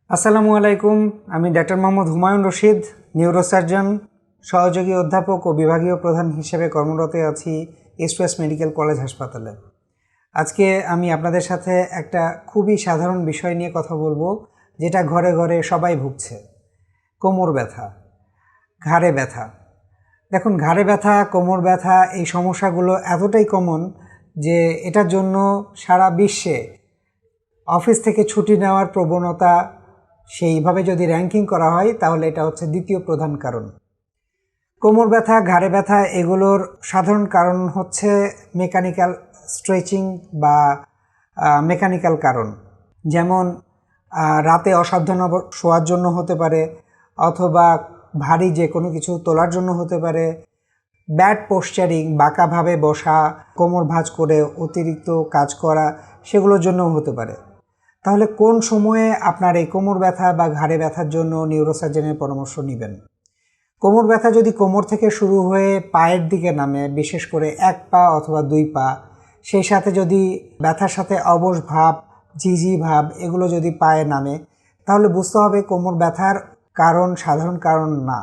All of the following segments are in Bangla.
আসসালামু আলাইকুম। আমি ডাক্তার মোহাম্মদ হুমায়ুন রশিদ, নিউরোসার্জন, সহযোগী অধ্যাপক ও বিভাগীয় প্রধান হিসেবে কর্মরত আছি ইস্ট ওয়েস্ট মেডিকেল কলেজ হাসপাতালে। আজকে আমি আপনাদের সাথে একটা খুবই সাধারণ বিষয় নিয়ে কথা বলবো, যেটা ঘরে ঘরে সবাই ভুগছে। কোমর ব্যথা, ঘাড়ে ব্যথা। দেখুন, ঘাড়ে ব্যথা, কোমর ব্যথা এই সমস্যাগুলো এতটাই কমন যে এটার জন্য সারা বিশ্বে অফিস থেকে ছুটি নেওয়ার প্রবণতা, সেইভাবে যদি র্যাঙ্কিং করা হয় তাহলে এটা হচ্ছে দ্বিতীয় প্রধান কারণ। কোমর ব্যথা, ঘাড়ে ব্যথা এগুলোর সাধারণ কারণ হচ্ছে মেকানিক্যাল স্ট্রেচিং বা মেকানিক্যাল কারণ। যেমন রাতে অসাবধান শোয়ার জন্য হতে পারে, অথবা ভারী যে কোনো কিছু তোলার জন্য হতে পারে, ব্যাড পোশ্চারিং, বাঁকাভাবে বসা, কোমর ভাঁজ করে অতিরিক্ত কাজ করা, সেগুলোর জন্যও হতে পারে। তাহলে কোন সময়ে আপনার এই কোমর ব্যথা বা ঘাড়ে ব্যথার জন্য নিউরোসার্জনের পরামর্শ নেবেন? কোমর ব্যথা যদি কোমর থেকে শুরু হয়ে পায়ের দিকে নামে, বিশেষ করে এক পা অথবা দুই পা, সেই সাথে যদি ব্যথার সাথে অবশ ভাব, ঝিঝি ভাব এগুলো যদি পায়ে নামে, তাহলে বুঝতে হবে কোমর ব্যথার কারণ সাধারণ কারণ না।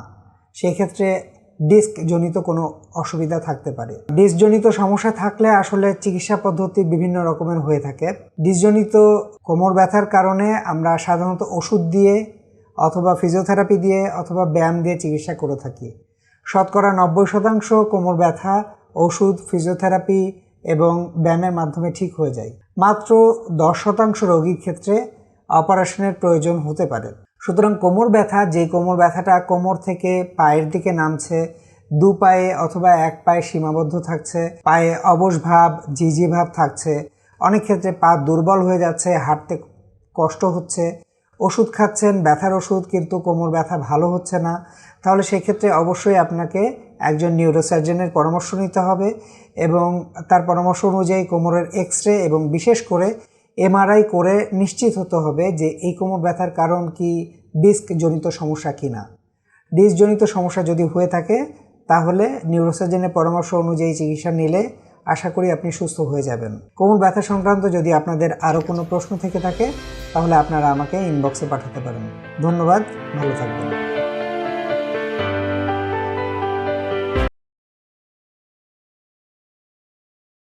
সেই ক্ষেত্রে ডিস্ক জনিত কোনো অসুবিধা থাকতে পারে। ডিস্কজনিত সমস্যা থাকলে আসলে চিকিৎসা পদ্ধতি বিভিন্ন রকমের হয়ে থাকে। ডিস্কজনিত কোমর ব্যথার কারণে আমরা সাধারণত ওষুধ দিয়ে অথবা ফিজিওথেরাপি দিয়ে অথবা ব্যায়াম দিয়ে চিকিৎসা করে থাকি। শতকরা 90% কোমর ব্যথা ওষুধ, ফিজিওথেরাপি এবং ব্যায়ামের মাধ্যমে ঠিক হয়ে যায়। মাত্র 10% রোগীর ক্ষেত্রে অপারেশনের প্রয়োজন হতে পারে। সুতরাং কোমর ব্যথা, যে কোমর ব্যথাটা কোমর থেকে পায়ের দিকে নামছে, দু পায়ে অথবা এক পায়ে সীমাবদ্ধ থাকছে, পায়ে অবশ ভাব, ঝিঝি ভাব থাকছে, অনেক ক্ষেত্রে পা দুর্বল হয়ে যাচ্ছে, হাঁটতে কষ্ট হচ্ছে, ওষুধ খাচ্ছেন ব্যথার ওষুধ, কিন্তু কোমর ব্যথা ভালো হচ্ছে না, তাহলে সেক্ষেত্রে অবশ্যই আপনাকে একজন নিউরোসার্জনের পরামর্শ নিতে হবে এবং তার পরামর্শ অনুযায়ী কোমরের এক্স-রে এবং বিশেষ করে এমআরআই করে নিশ্চিত হতে হবে যে এই কোমর ব্যথার কারণ কি ডিস্ক জনিত সমস্যা কিনা। ডিস্ক জনিত সমস্যা যদি হয়ে থাকে তাহলে নিউরোসার্জনের পরামর্শ অনুযায়ী চিকিৎসা নিলে আশা করি আপনি সুস্থ হয়ে যাবেন। কোমর ব্যথা সংক্রান্ত যদি আপনাদের আরও কোনো প্রশ্ন থেকে থাকে তাহলে আপনারা আমাকে ইনবক্সে পাঠাতে পারেন। ধন্যবাদ, ভালো থাকবেন।